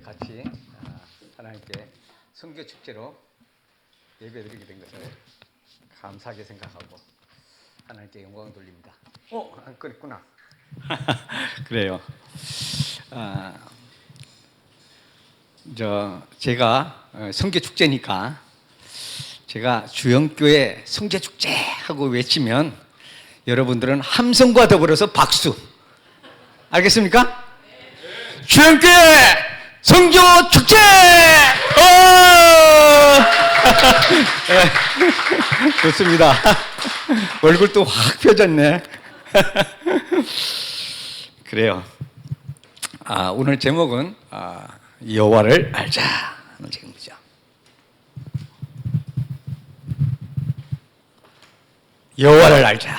같이 하나님께 선교 축제로 예배드리게 된 것을 감사하게 생각하고 하나님께 영광을 돌립니다. 안 끊었구나. 그래요. 제가 선교 축제니까 제가 주영교회 선교 축제 하고 외치면 여러분들은 함성과 더불어서 박수. 알겠습니까? 주영교회 선교 축제! 좋습니다. 얼굴도 확 펴졌네. 그래요. 오늘 제목은 여호와를 알자 하는 제목이죠. 여호와를 알자.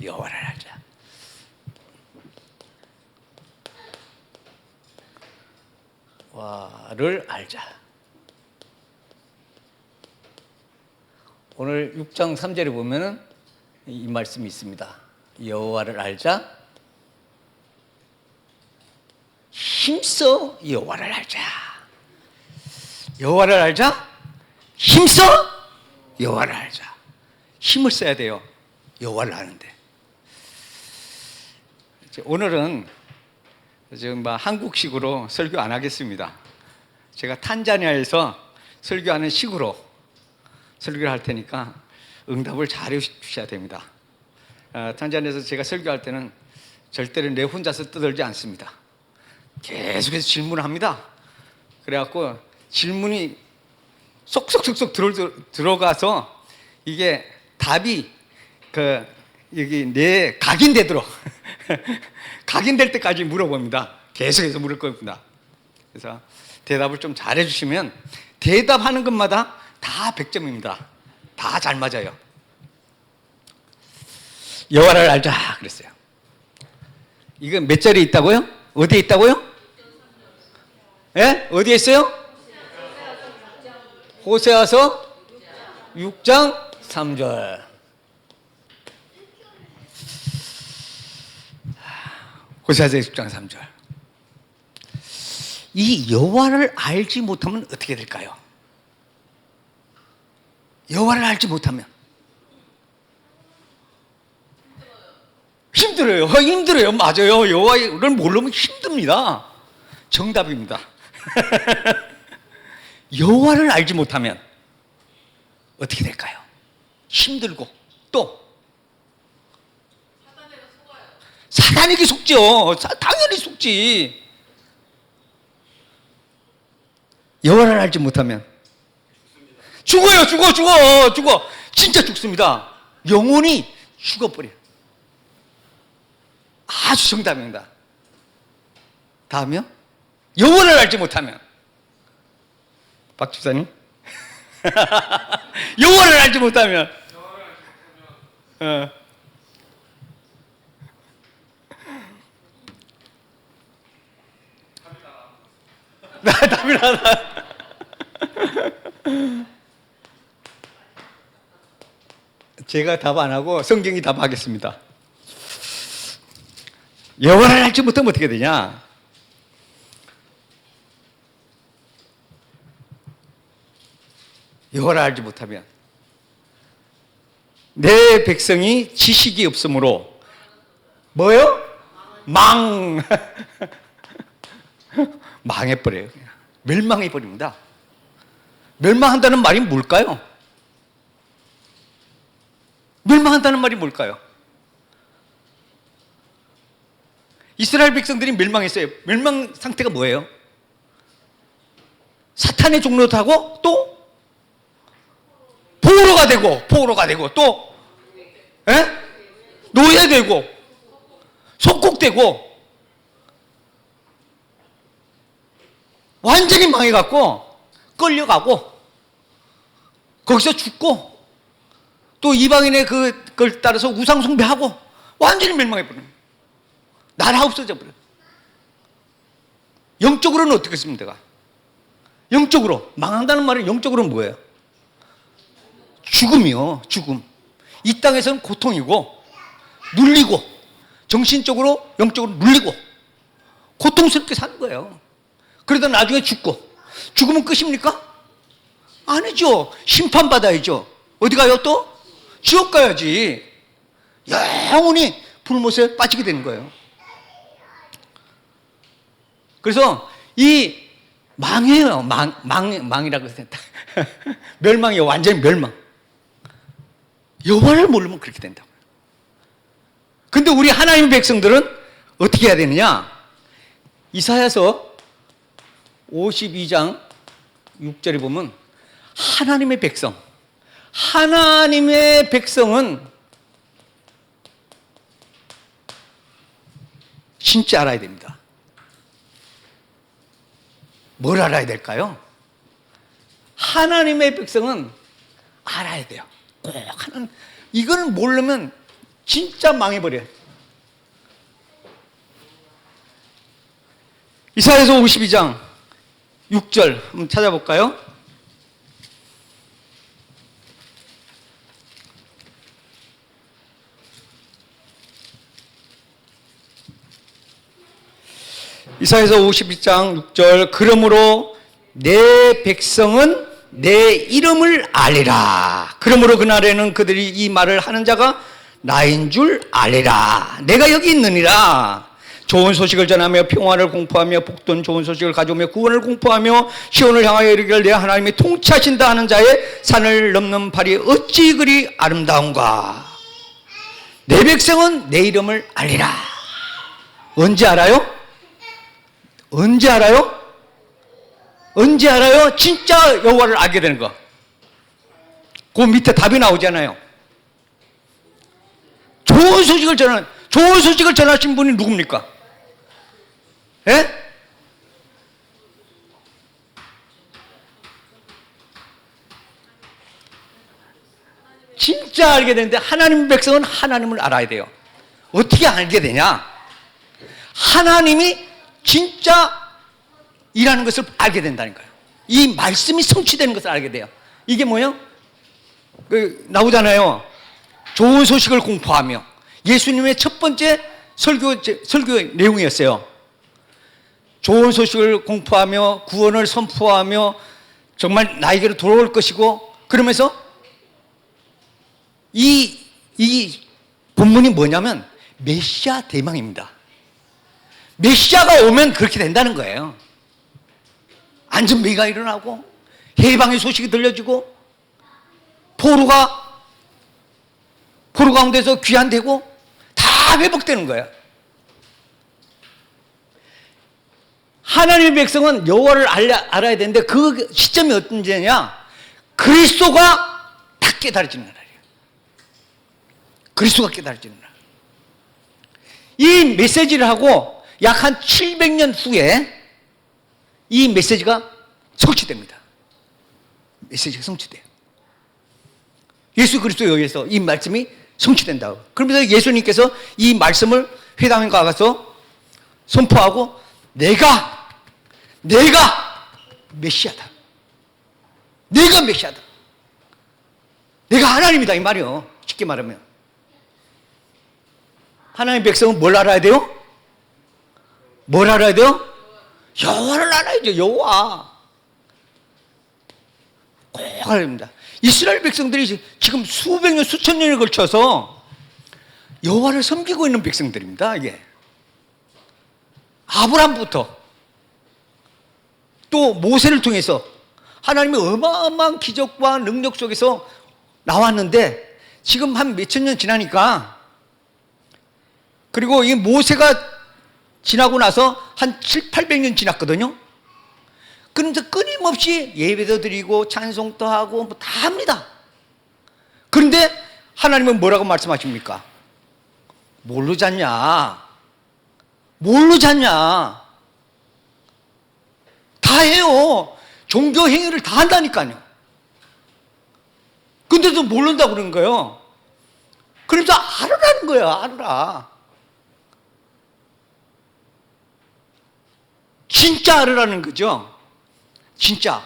여호와를 알자. 여호와를 알자. 오늘 6장 3절에 보면은 이 말씀이 있습니다. 여호와를 알자. 힘써 여호와를 알자. 여호와를 알자. 힘써 여호와를 알자. 힘을 써야 돼요. 여호와를 아는데. 오늘은 지금 한국식으로 설교 안 하겠습니다. 제가 탄자니아에서 설교하는 식으로 설교를 할 테니까 응답을 잘 해주셔야 됩니다. 탄자니아에서 제가 설교할 때는 절대로 내 혼자서 떠들지 않습니다. 계속해서 질문을 합니다. 그래갖고 질문이 쏙쏙쏙쏙 들어가서 이게 답이 여기 내 각인되도록 각인될 때까지 물어봅니다. 계속해서 물을 겁니다. 그래서 대답을 좀 잘해 주시면 대답하는 것마다 다 100점입니다. 다 잘 맞아요. 여호와를 알자 그랬어요. 이거 몇 절에 있다고요? 어디에 있다고요? 예? 어디에 있어요? 호세아서 6장 3절. 호세아서 6장 3절. 이 여호와를 알지 못하면 어떻게 될까요? 여호와를 알지 못하면 힘들어요. 힘들어요. 맞아요. 여호와를 모르면 힘듭니다. 정답입니다. 여호와를 알지 못하면 어떻게 될까요? 힘들고 또 사단에게 속죠. 당연히 속지. 여호와를 알지 못하면 죽어요. 죽어. 진짜 죽습니다. 영혼이 죽어버려요. 아주 정답입니다. 다음이요? 여호와를 알지 못하면 박 집사님 여호와를 알지 못하면 답이 나다. 제가 답 안 하고 성경이 답하겠습니다. 여호와를 알지 못하면 어떻게 되냐? 여호와를 알지 못하면 내 백성이 지식이 없으므로 뭐요? 망해버려요. 멸망해버립니다. 멸망한다는 말이 뭘까요? 멸망한다는 말이 뭘까요? 이스라엘 백성들이 멸망했어요. 멸망 상태가 뭐예요? 사탄의 종로 타고 또 포로가 되고 또 노예되고 속국되고 완전히 망해갖고 끌려가고 거기서 죽고 또 이방인의 그걸 따라서 우상 숭배하고 완전히 멸망해버려요. 나라 없어져 버려요. 영적으로는 어떻게 했습니까? 영적으로 망한다는 말은 영적으로는 뭐예요? 죽음이요. 죽음. 이 땅에서는 고통이고 눌리고 정신적으로 영적으로 눌리고 고통스럽게 사는 거예요. 그러다 나중에 죽으면 끝입니까? 아니죠. 심판받아야죠. 어디 가요 또? 지옥 가야지. 영원히 불못에 빠지게 되는 거예요. 그래서 이 망이에요. 망이라고 해서 멸망이에요. 완전히 멸망. 여호와를 모르면 그렇게 된다고요. 근데 우리 하나님의 백성들은 어떻게 해야 되느냐? 이사야서 52장 6절에 보면 하나님의 백성은 진짜 알아야 됩니다. 뭘 알아야 될까요? 하나님의 백성은 알아야 돼요. 꼭 이걸 모르면 진짜 망해버려요. 이사야서 52장 6절 한번 찾아볼까요? 이사야서 52장 6절 그러므로 내 백성은 내 이름을 알리라. 그러므로 그날에는 그들이 이 말을 하는 자가 나인 줄 알리라. 내가 여기 있느니라. 좋은 소식을 전하며 평화를 공포하며 복돈 좋은 소식을 가져오며 구원을 공포하며 시온을 향하여 이르기를 내 하나님이 통치하신다 하는 자의 산을 넘는 발이 어찌 그리 아름다운가. 내 백성은 내 이름을 알리라. 언제 알아요? 언제 알아요? 언제 알아요? 진짜 여호와를 알게 되는 거. 그 밑에 답이 나오잖아요. 좋은 소식을 전하신 분이 누굽니까? 예? 진짜 알게 되는데 하나님 백성은 하나님을 알아야 돼요. 어떻게 알게 되냐? 하나님이 진짜 일하는 것을 알게 된다니까요. 이 말씀이 성취되는 것을 알게 돼요. 이게 뭐예요? 나오잖아요. 좋은 소식을 공포하며. 예수님의 첫 번째 설교 내용이었어요. 좋은 소식을 공포하며 구원을 선포하며 정말 나에게로 돌아올 것이고, 그러면서 이 본문이 뭐냐면 메시아 대망입니다. 메시아가 오면 그렇게 된다는 거예요. 안전병이가 일어나고 해방의 소식이 들려지고 포로 가운데서 귀환되고 다 회복되는 거예요. 하나님의 백성은 여호와를 알아야 되는데 그 시점이 어떤지냐? 그리스도가 다 깨달아지는 날이에요. 그리스도가 깨달아지는 날. 이 메시지를 하고 약 한 700년 후에 이 메시지가 성취됩니다. 메시지가 성취돼요. 예수 그리스도에 의해서 이 말씀이 성취된다고. 그러면서 예수님께서 이 말씀을 회당에 가서 선포하고 내가 메시아다. 내가 메시아다. 내가 하나님이다 이 말이요. 쉽게 말하면. 하나님의 백성은 뭘 알아야 돼요? 뭘 알아야 돼요? 여호와를 알아야죠. 여호와. 꼭 알아야 됩니다. 이스라엘 백성들이 지금 수백 년, 수천 년에 걸쳐서 여호와를 섬기고 있는 백성들입니다. 이게 아브라함부터 또 모세를 통해서 하나님의 어마어마한 기적과 능력 속에서 나왔는데 지금 한 몇천 년 지나니까, 그리고 이 모세가 지나고 나서 한 7, 800년 지났거든요. 그런데 끊임없이 예배도 드리고 찬송도 하고 뭐 다 합니다. 그런데 하나님은 뭐라고 말씀하십니까? 뭘로 잤냐? 뭘로 잤냐? 다 해요. 종교 행위를 다 한다니까요. 근데도 모른다고 그러는 거예요. 그러면서 알으라는 거예요. 알으라. 진짜 알으라는 거죠. 진짜.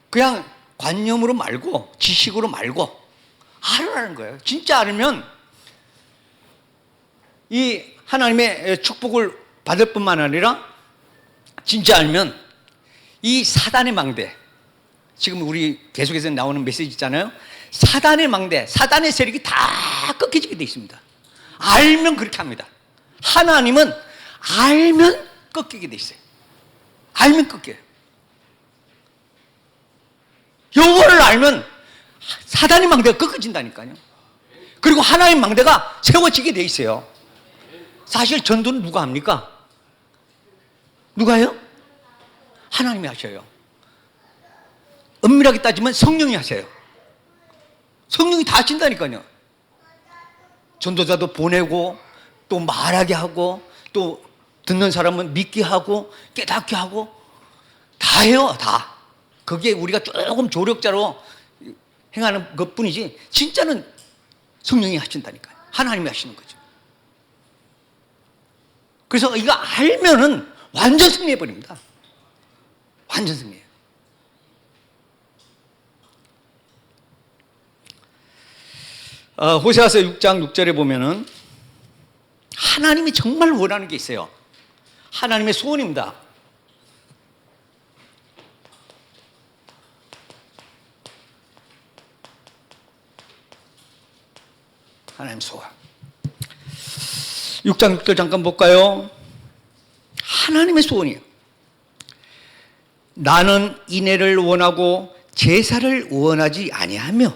그냥 관념으로 말고 지식으로 말고 알으라는 거예요. 진짜 알으면 이 하나님의 축복을 받을 뿐만 아니라 진짜 알면 이 사단의 망대, 지금 우리 계속해서 나오는 메시지 있잖아요. 사단의 망대, 사단의 세력이 다 꺾여지게 돼 있습니다. 알면 그렇게 합니다. 하나님은 알면 꺾이게 돼 있어요. 알면 꺾여요. 여호와를 알면 사단의 망대가 꺾어진다니까요. 그리고 하나님의 망대가 세워지게 돼 있어요. 사실 전도는 누가 합니까? 누가 해요? 하나님이 하셔요. 엄밀하게 따지면 성령이 하세요. 성령이 다 하신다니까요. 전도자도 보내고 또 말하게 하고 또 듣는 사람은 믿게 하고 깨닫게 하고 다 해요. 다. 그게 우리가 조금 조력자로 행하는 것뿐이지 진짜는 성령이 하신다니까요. 하나님이 하시는 거죠. 그래서 이거 알면은 완전 승리해버립니다. 완전 승리해요. 호세아서 6장 6절에 보면은 하나님이 정말 원하는 게 있어요. 하나님의 소원입니다. 하나님 소원. 6장 6절 잠깐 볼까요? 하나님의 소원이에요. 나는 인애를 원하고 제사를 원하지 아니하며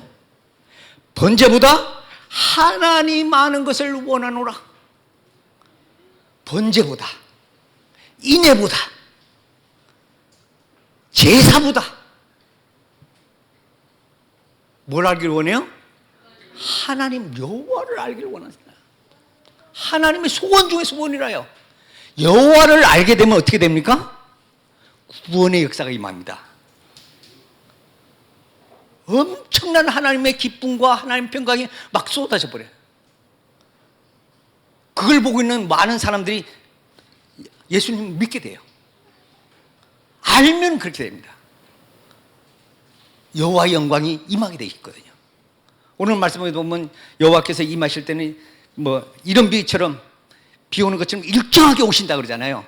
번제보다 하나님 아는 것을 원하노라. 번제보다, 인애보다, 제사보다 뭘 알기를 원해요? 하나님 여호와를 알기를 원합니다. 하나님의 소원 중에 소원이라요. 여호와를 알게 되면 어떻게 됩니까? 구원의 역사가 임합니다. 엄청난 하나님의 기쁨과 하나님의 평강이 막 쏟아져 버려요. 그걸 보고 있는 많은 사람들이 예수님 믿게 돼요. 알면 그렇게 됩니다. 여호와의 영광이 임하게 돼 있거든요. 오늘 말씀에 보면 여호와께서 임하실 때는 뭐 이런 비처럼 비 오는 것처럼 일정하게 오신다 그러잖아요.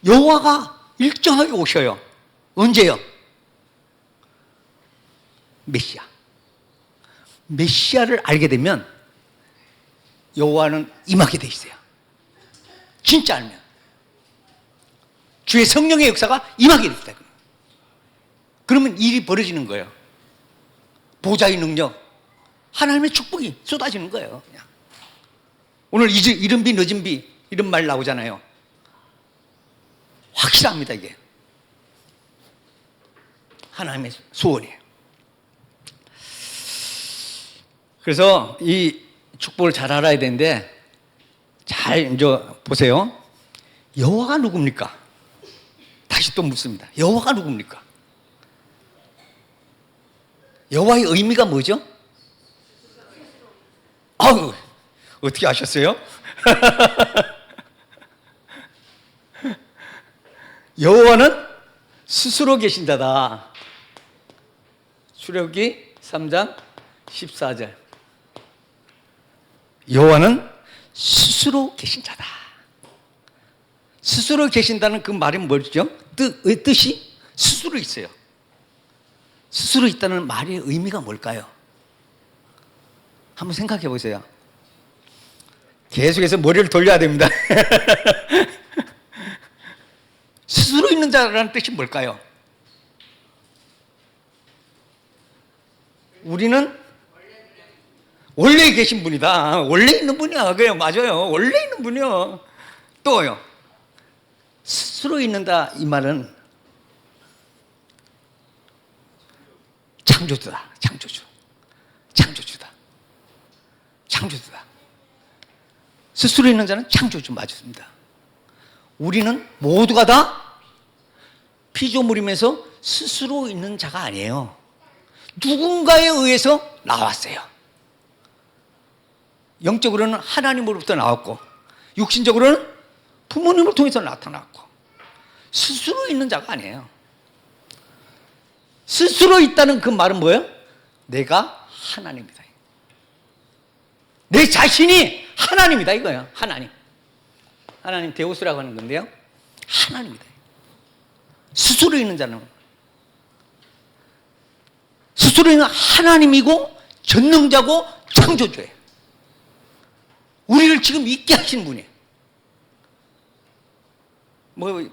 여호와가 일정하게 오셔요. 언제요? 메시아. 메시아를 알게 되면 여호와는 임하게 돼 있어요. 진짜 알면 주의 성령의 역사가 임하게 돼 있다. 그러면 일이 벌어지는 거예요. 보좌의 능력, 하나님의 축복이 쏟아지는 거예요. 그냥. 오늘 이른 비 늦은 비 이런 말 나오잖아요. 확실합니다. 이게 하나님의 소원이에요. 그래서 이 축복을 잘 알아야 되는데 잘 이제 보세요. 여호와가 누굽니까? 다시 또 묻습니다. 여호와가 누굽니까? 여호와의 의미가 뭐죠? 아우, 어떻게 아셨어요? 여호와는 스스로 계신 자다. 출애굽기 3장 14절. 여호와는 스스로 계신 자다. 스스로 계신다는 그 말은 뭐죠? 뜻이 스스로 있어요. 스스로 있다는 말의 의미가 뭘까요? 한번 생각해 보세요. 계속해서 머리를 돌려야 됩니다. 스스로 있는 자라는 뜻이 뭘까요? 우리는 원래 계신 분이다. 원래 있는 분이야. 그래요. 맞아요. 원래 있는 분이요. 또요. 스스로 있는다. 이 말은 창조주다. 창조주. 창조주다. 창조주다. 스스로 있는 자는 창조주 맞습니다. 우리는 모두가 다 피조물이면서 스스로 있는 자가 아니에요. 누군가에 의해서 나왔어요. 영적으로는 하나님으로부터 나왔고 육신적으로는 부모님을 통해서 나타났고 스스로 있는 자가 아니에요. 스스로 있다는 그 말은 뭐예요? 내가 하나님이다. 내 자신이 하나님이다 이거예요. 하나님. 하나님 데우스라고 하는 건데요. 하나님이다. 스스로 있는 자는 스스로 있는 하나님이고 전능자고 창조주예요. 우리를 지금 있게 하신 분이에요. 뭐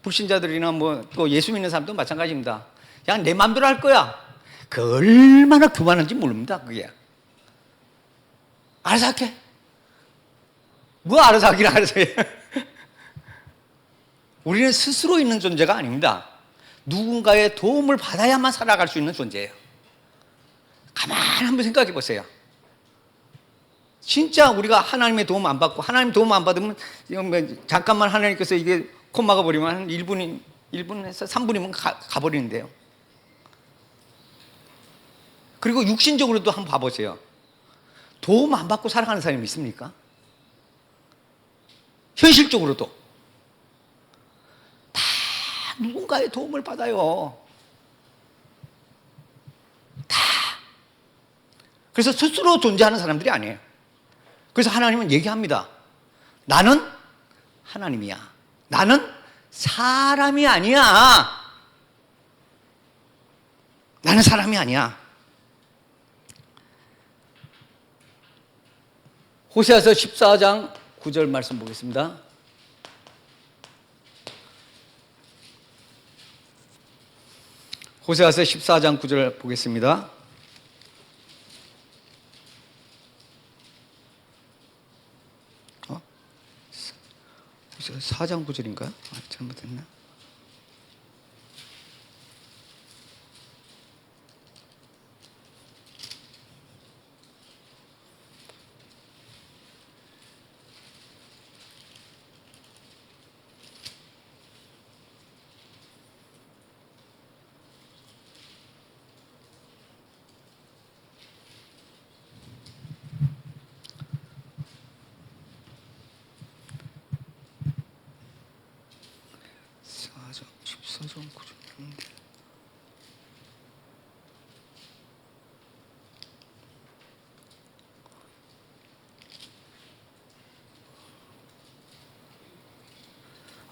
불신자들이나 뭐 또 예수 믿는 사람도 마찬가지입니다. 그냥 내 마음대로 할 거야. 그 얼마나 교만한지 모릅니다. 그게 알아서 할게. 뭐 알아서 하긴 알아서 해. 우리는 스스로 있는 존재가 아닙니다. 누군가의 도움을 받아야만 살아갈 수 있는 존재예요. 가만히 한번 생각해 보세요. 진짜 우리가 하나님의 도움 안 받고, 하나님 도움 안 받으면 잠깐만 하나님께서 이게 코 막아버리면 한 1분에서 3분이면 가버리는데요. 그리고 육신적으로도 한번 봐보세요. 도움 안 받고 살아가는 사람이 있습니까? 현실적으로도 다 누군가의 도움을 받아요. 다. 그래서 스스로 존재하는 사람들이 아니에요. 그래서 하나님은 얘기합니다. 나는 하나님이야. 나는 사람이 아니야. 나는 사람이 아니야. 호세아서 14장 9절 말씀 보겠습니다. 호세아서 14장 9절 보겠습니다. 호세아서 4장 9절인가요? 잘못했나?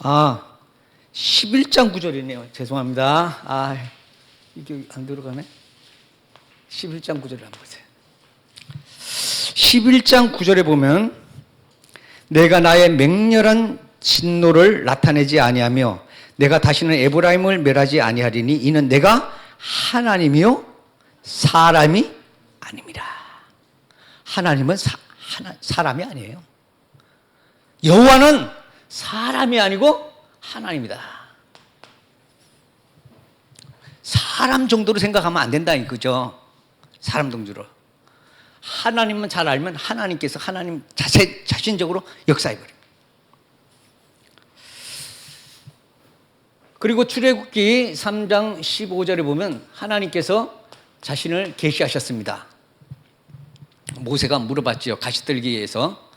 아, 11장 9절이네요. 죄송합니다. 아, 이게 안 들어가네. 11장 9절을 한번 보세요. 11장 9절에 보면 내가 나의 맹렬한 진노를 나타내지 아니하며 내가 다시는 에브라임을 멸하지 아니하리니 이는 내가 하나님이요 사람이 아닙니다. 하나님은 사람이 아니에요. 여호와는 사람이 아니고 하나님이다. 사람 정도로 생각하면 안 된다 이거죠. 사람 정도로. 하나님만 잘 알면 하나님께서 하나님 자신적으로 역사해버립니다. 그리고 출애굽기 3장 15절에 보면 하나님께서 자신을 계시하셨습니다. 모세가 물어봤죠. 가시떨기에서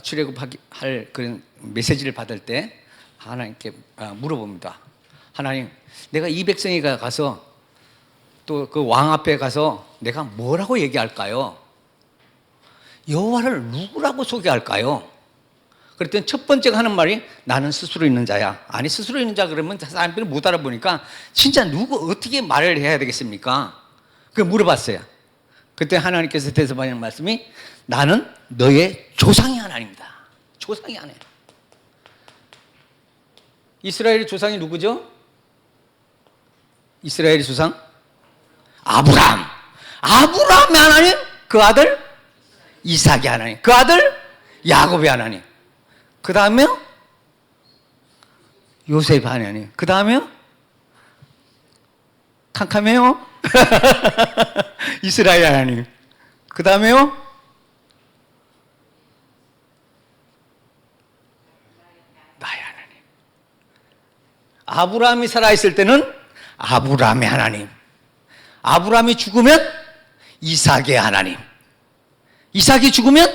출애굽할 그런 메시지를 받을 때 하나님께 물어봅니다. 하나님, 내가 이 백성이 가서 또 그 왕 앞에 가서 내가 뭐라고 얘기할까요? 여호와를 누구라고 소개할까요? 그랬더니 첫 번째가 하는 말이 나는 스스로 있는 자야. 아니 스스로 있는 자 그러면 사람들이 못 알아보니까 진짜 누구 어떻게 말을 해야 되겠습니까? 그 물어봤어요. 그때 하나님께서 대답하는 말씀이 나는 너의 조상이 하나님이다. 조상이 하나님. 이스라엘의 조상이 누구죠? 이스라엘의 조상? 아브라함. 아브라함의 하나님, 그 아들 이삭의 하나님, 그 아들 야곱의 하나님. 그 다음에요? 요셉의 하나님. 그 다음에요? 캄캄해요? 이스라엘 하나님. 그 다음에요? 나의 하나님. 아브라함이 살아있을 때는 아브라함의 하나님. 아브라함이 죽으면 이삭의 하나님. 이삭이 죽으면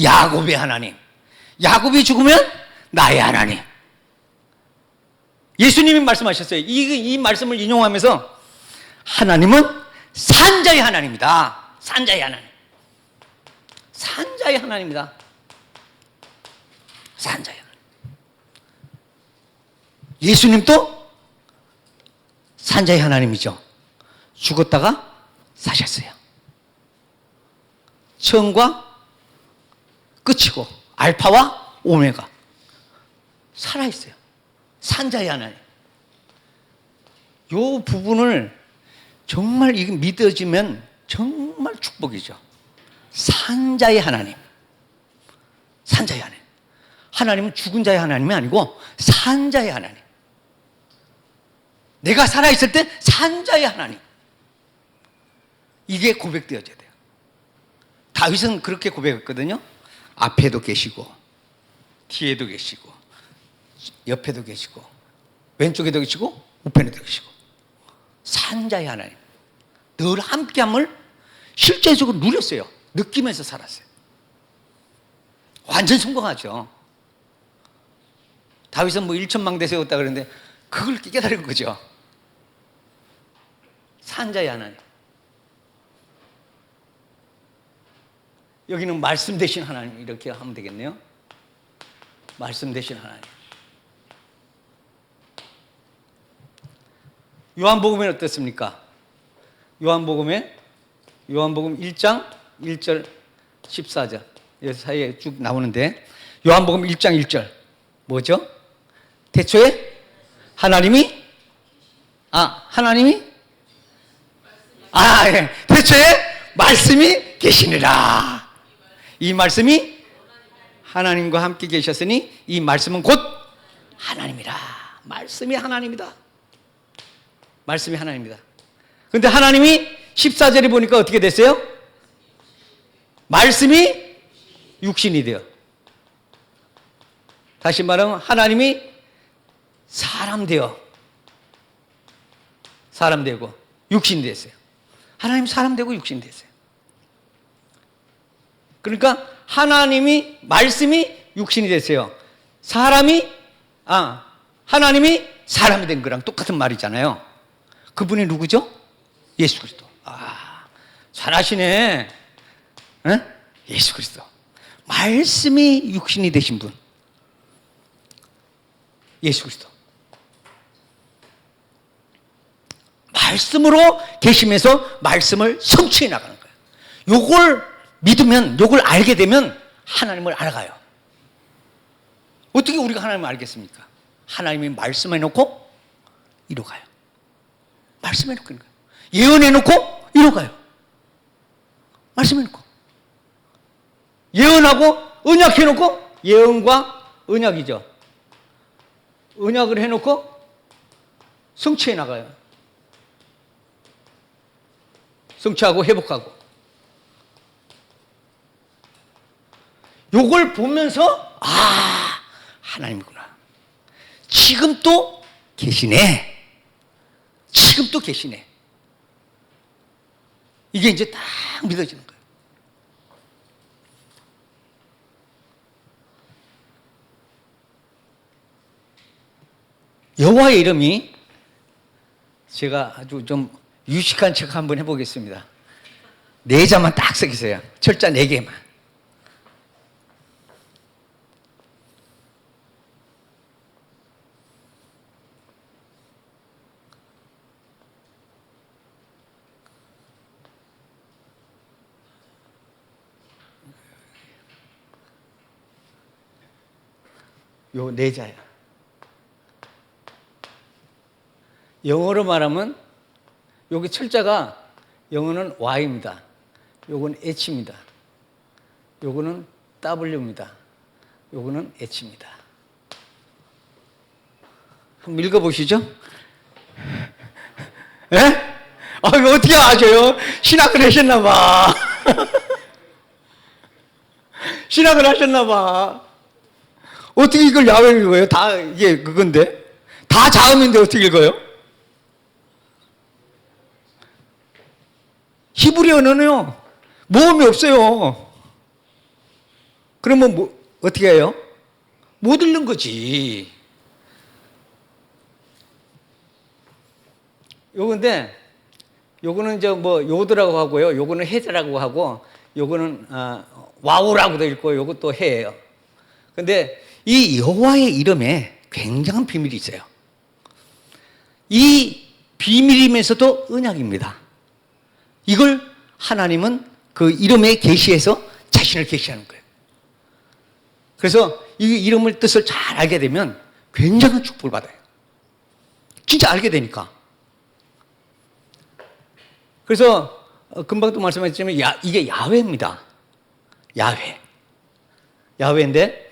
야곱의 하나님. 야곱이 죽으면 나의 하나님. 예수님이 말씀하셨어요. 이 말씀을 인용하면서 하나님은 산자의 하나님이다. 산자의 하나님. 산자의 하나님이다. 산자의 하나님. 예수님도 산자의 하나님이죠. 죽었다가 사셨어요. 처음과 끝이고 알파와 오메가 살아있어요. 산자의 하나님. 이 부분을 정말 이게 믿어지면 정말 축복이죠. 산자의 하나님. 산자의 하나님. 하나님은 죽은 자의 하나님이 아니고 산자의 하나님. 내가 살아있을 때 산자의 하나님. 이게 고백되어져야 돼요. 다윗은 그렇게 고백했거든요. 앞에도 계시고 뒤에도 계시고 옆에도 계시고 왼쪽에도 계시고 우편에도 계시고 산자의 하나님. 늘 함께함을 실제적으로 누렸어요. 느끼면서 살았어요. 완전 성공하죠. 다윗은 뭐 1천망대 세웠다 그러는데 그걸 깨달은 거죠. 산자의 하나님. 여기는 말씀 되신 하나님 이렇게 하면 되겠네요. 말씀 되신 하나님. 요한복음엔 어떻습니까? 요한복음 1장 1절 14절 이 사이에 쭉 나오는데 요한복음 1장 1절 뭐죠? 태초에 하나님이 태초에 말씀이 계시니라. 이 말씀이 하나님과 함께 계셨으니 이 말씀은 곧 하나님이라. 말씀이 하나님이다. 말씀이 하나님이다. 근데 하나님이 14절에 보니까 어떻게 됐어요? 말씀이 육신이 돼요. 다시 말하면 하나님이 사람 되고 육신 됐어요. 하나님 사람 되고 육신 됐어요. 그러니까 하나님이 말씀이 육신이 됐어요. 하나님이 사람이 된 거랑 똑같은 말이잖아요. 그분이 누구죠? 예수 그리스도. 잘하시네. 예수 그리스도. 말씀이 육신이 되신 분. 예수 그리스도. 말씀으로 계시면서 말씀을 성취해 나가는 거예요. 요걸 믿으면, 요걸 알게 되면 하나님을 알아가요. 어떻게 우리가 하나님을 알겠습니까? 하나님이 말씀해놓고 이뤄가요. 말씀해놓고 이뤄가요. 예언해놓고 이뤄가요. 말씀해놓고. 예언하고 언약해놓고 예언과 언약이죠. 언약을 해놓고 성취해 나가요. 성취하고 회복하고. 요걸 보면서 하나님이구나. 지금 또 계시네. 지금 또 계시네. 이게 이제 딱 믿어지는 거예요. 여호와의 이름이 제가 아주 좀 유식한 책 한번 해보겠습니다. 4자만 딱 쓰겠어요. 철자 4개만. 요 4자야. 영어로 말하면 여기 철자가 영어는 Y입니다. 요건 H입니다. 요거는 W입니다. 요거는 H입니다. 한번 읽어보시죠. 예? 이거 어떻게 아셔요? 신학을 하셨나봐. 신학을 하셨나봐. 어떻게 이걸 야외 읽어요? 다 이게 그건데. 다 자음인데 어떻게 읽어요? 히브리어는요, 모음이 없어요. 그러면 어떻게 해요? 못 읽는 거지. 요건데, 요거는 요드라고 하고요. 요거는 헤드라고 하고, 요거는, 와우라고도 읽고, 요것도 해예요. 근데 이 여호와의 이름에 굉장한 비밀이 있어요. 이 비밀이면서도 언약입니다. 이걸 하나님은 그 이름에 계시해서 자신을 계시하는 거예요. 그래서 이 이름을 뜻을 잘 알게 되면 굉장한 축복을 받아요. 진짜 알게 되니까. 그래서 금방도 말씀하셨지만 이게 야훼입니다. 야훼. 야훼인데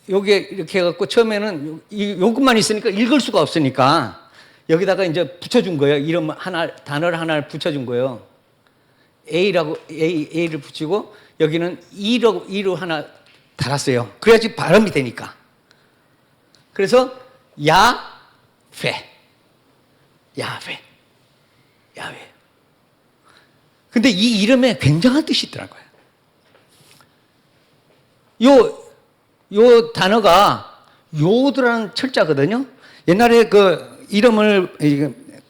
여기에 이렇게 해갖고 처음에는 요것만 있으니까 읽을 수가 없으니까 여기다가 이제 붙여준 거예요. 이름 하나, 단어를 하나를 붙여준 거예요. A를 붙이고 여기는 E로 하나 달았어요. 그래야지 발음이 되니까. 그래서 야훼. 근데 이 이름에 굉장한 뜻이 있더라고요. 요 단어가 요드라는 철자거든요. 옛날에 그 이름을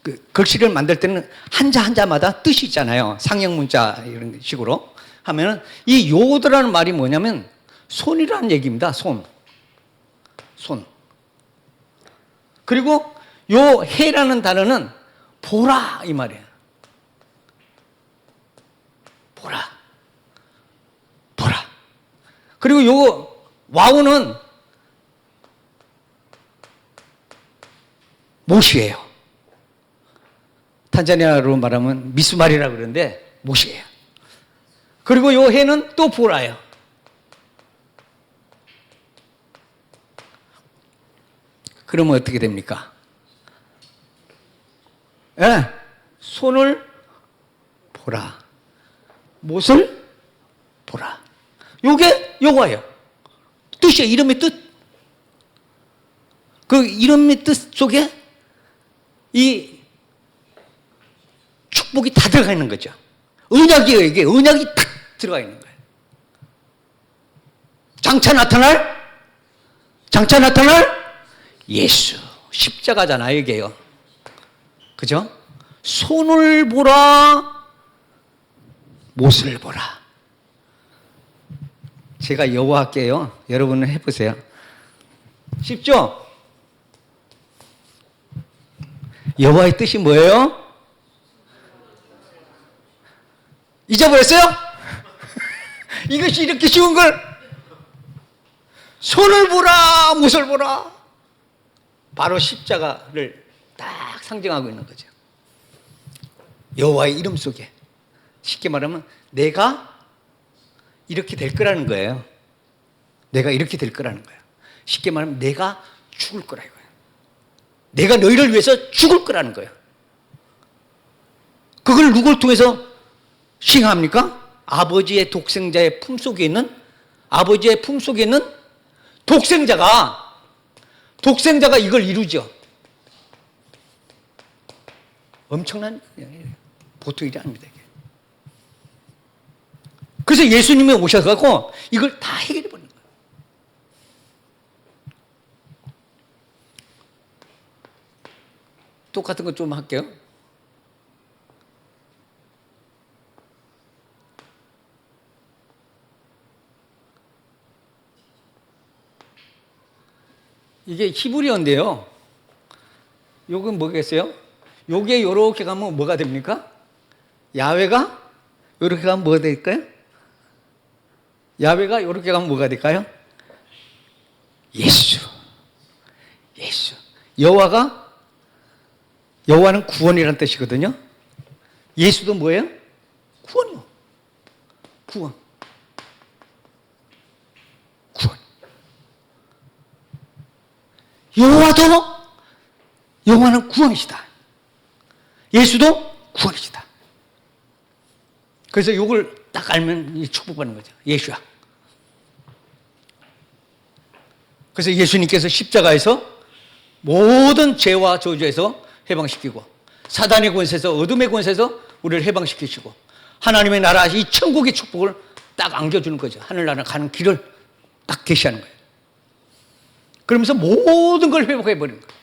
그 글씨를 만들 때는 한자 한자마다 뜻이 있잖아요. 상형 문자 이런 식으로 하면은 이 요드라는 말이 뭐냐면 손이라는 얘기입니다. 손. 그리고 요 해라는 단어는 보라 이 말이에요. 보라. 그리고 요 와우는 못이에요. 탄자니아로 말하면 미스마리라고 그러는데 못이에요. 그리고 요 해는 또 보라예요. 그러면 어떻게 됩니까? 손을 보라. 못을 보라. 요거예요. 뜻이에요. 이름의 뜻. 그 이름의 뜻 속에 이 축복이 다 들어가 있는 거죠. 언약이에요. 이게 언약이 탁 들어가 있는 거예요. 장차 나타날 예수. 십자가잖아요, 이게요. 그죠? 손을 보라, 못을 보라. 제가 여호와께요. 여러분은 해보세요. 쉽죠? 여호와의 뜻이 뭐예요? 잊어버렸어요? 이것이 이렇게 쉬운 걸 손을 보라, 못을 보라. 바로 십자가를 딱 상징하고 있는 거죠. 여호와의 이름 속에 쉽게 말하면 내가 이렇게 될 거라는 거예요. 내가 이렇게 될 거라는 거예요. 쉽게 말하면 내가 죽을 거라 이거예요. 내가 너희를 위해서 죽을 거라는 거예요. 그걸 누굴 통해서 시행합니까? 아버지의 독생자의 품속에 있는 독생자가 이걸 이루죠. 엄청난 보통 일이 아닙니다. 이게. 그래서 예수님이 오셔서 이걸 다 해결해 버리는 거예요. 똑같은 거 좀 할게요. 이게 히브리어인데요. 요건 뭐겠어요? 요게 요렇게 가면 뭐가 됩니까? 야훼가 요렇게 가면 뭐가 될까요? 야훼가 요렇게 가면 뭐가 될까요? 예수. 여호와는 구원이라는 뜻이거든요. 예수도 뭐예요? 구원이요. 구원. 여호와는 구원이시다. 예수도 구원이시다. 그래서 이걸 딱 알면 축복받는 거죠. 예수야. 그래서 예수님께서 십자가에서 모든 죄와 저주에서 해방시키고 사단의 권세에서 어둠의 권세에서 우리를 해방시키시고 하나님의 나라 이 천국의 축복을 딱 안겨주는 거죠. 하늘나라 가는 길을 딱 계시하는 거예요. 그러면서 모든 걸 회복해버리는 거예요.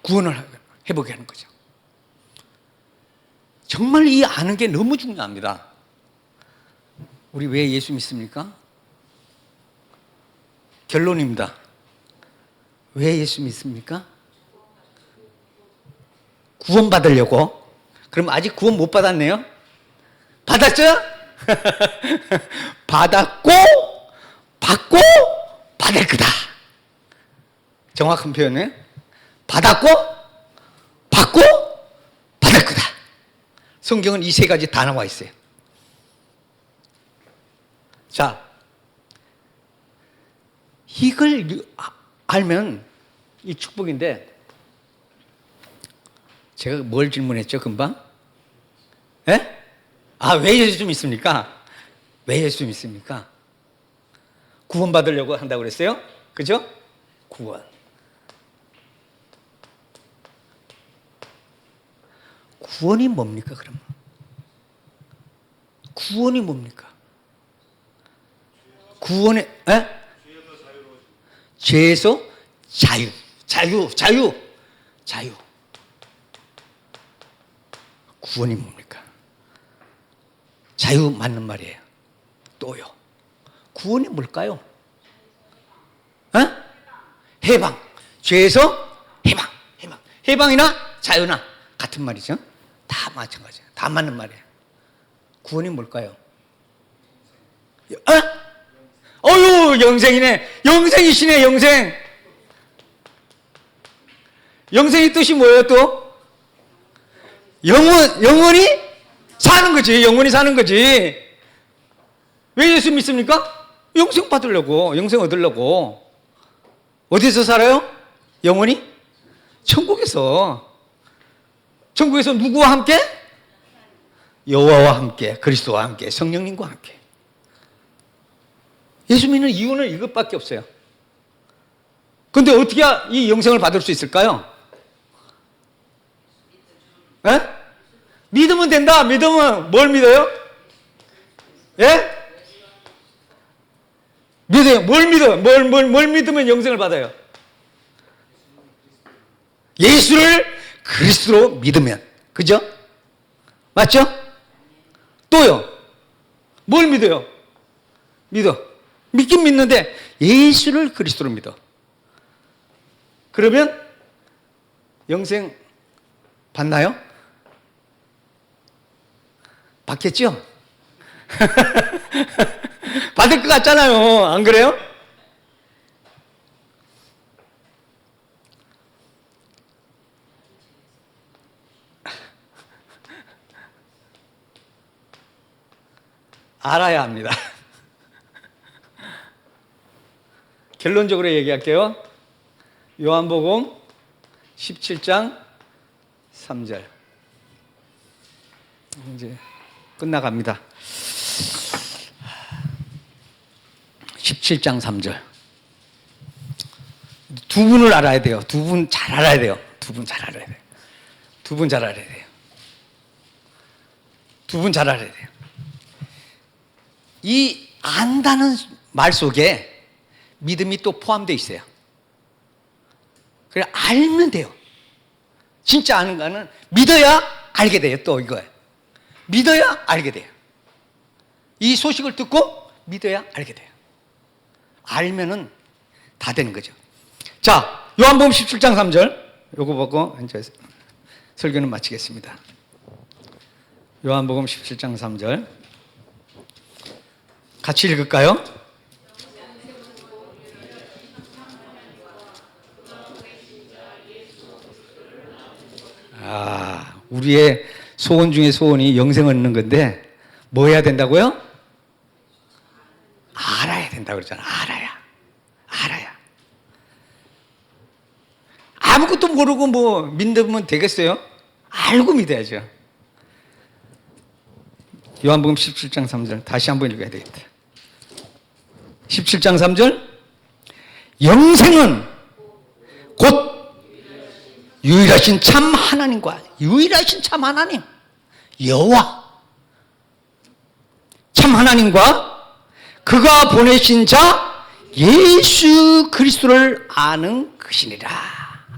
구원을 회복해 하는 거죠. 정말 이 아는 게 너무 중요합니다. 우리 왜 예수 믿습니까? 결론입니다. 왜 예수 믿습니까? 구원받으려고. 그럼 아직 구원 못 받았네요? 받았죠? 받았고 받고 받을 거다. 정확한 표현이에요. 받았고 받고 받을 거다. 성경은 이 세 가지 다 나와 있어요. 자, 이걸 알면 이 축복인데, 제가 뭘 질문했죠, 금방? 예? 아, 왜 예수 믿습니까? 왜 예수 믿습니까? 구원 받으려고 한다고 그랬어요? 그죠? 구원. 구원이 뭡니까, 그러면? 구원이 뭡니까? 구원의, 에? 죄에서 자유. 구원이 뭡니까? 자유 맞는 말이에요. 또요. 구원이 뭘까요? 에? 해방. 죄에서 해방. 해방이나 자유나 같은 말이죠. 다 마찬가지예요. 다 맞는 말이에요. 구원이 뭘까요? 어유, 영생이네. 영생이시네, 영생. 영생의 뜻이 뭐예요, 또? 영원히 사는 거지. 영원히 사는 거지. 왜 예수 믿습니까? 영생 받으려고, 영생 얻으려고. 어디서 살아요? 영원히? 천국에서. 천국에서 누구와 함께? 여호와와 함께, 그리스도와 함께, 성령님과 함께. 예수 믿는 이유는 이것밖에 없어요. 그런데 어떻게 이 영생을 받을 수 있을까요? 에? 믿으면 된다. 믿으면 뭘 믿어요? 예? 믿어요. 뭘 믿어요? 뭘 믿으면 영생을 받아요? 예수를 그리스도로 믿으면. 그죠? 맞죠? 또요. 뭘 믿어요? 믿긴 믿는데 예수를 그리스도로 믿어. 그러면 영생 받나요? 받겠죠? 받을 것 같잖아요. 안 그래요? 알아야 합니다. 결론적으로 얘기할게요. 요한복음 17장 3절. 이제 끝나갑니다. 17장 3절. 두 분을 알아야 돼요. 두 분 잘 알아야 돼요. 두 분 잘 알아야 돼요. 두 분 잘 알아야 돼요. 두 분 잘 알아야 돼요. 이 안다는 말 속에 믿음이 또 포함되어 있어요. 그래, 알면 돼요. 진짜 아는 거는 믿어야 알게 돼요. 또 이거예요. 믿어야 알게 돼요. 이 소식을 듣고 믿어야 알게 돼요. 알면은 다 되는 거죠. 자, 요한복음 17장 3절. 요거 보고 이제 설교는 마치겠습니다. 요한복음 17장 3절. 같이 읽을까요? 우리의 소원 중에 소원이 영생을 얻는 건데 뭐 해야 된다고요? 알아야 된다고 그러잖아. 알아야. 아무것도 모르고 뭐 믿으면 되겠어요? 알고 믿어야죠. 요한복음 17장 3절 다시 한번 읽어야 되겠다. 17장 3절. 영생은 곧 유일하신 참 하나님과 유일하신 참 하나님 여호와 참 하나님과 그가 보내신 자 예수 그리스도를 아는 것이니라.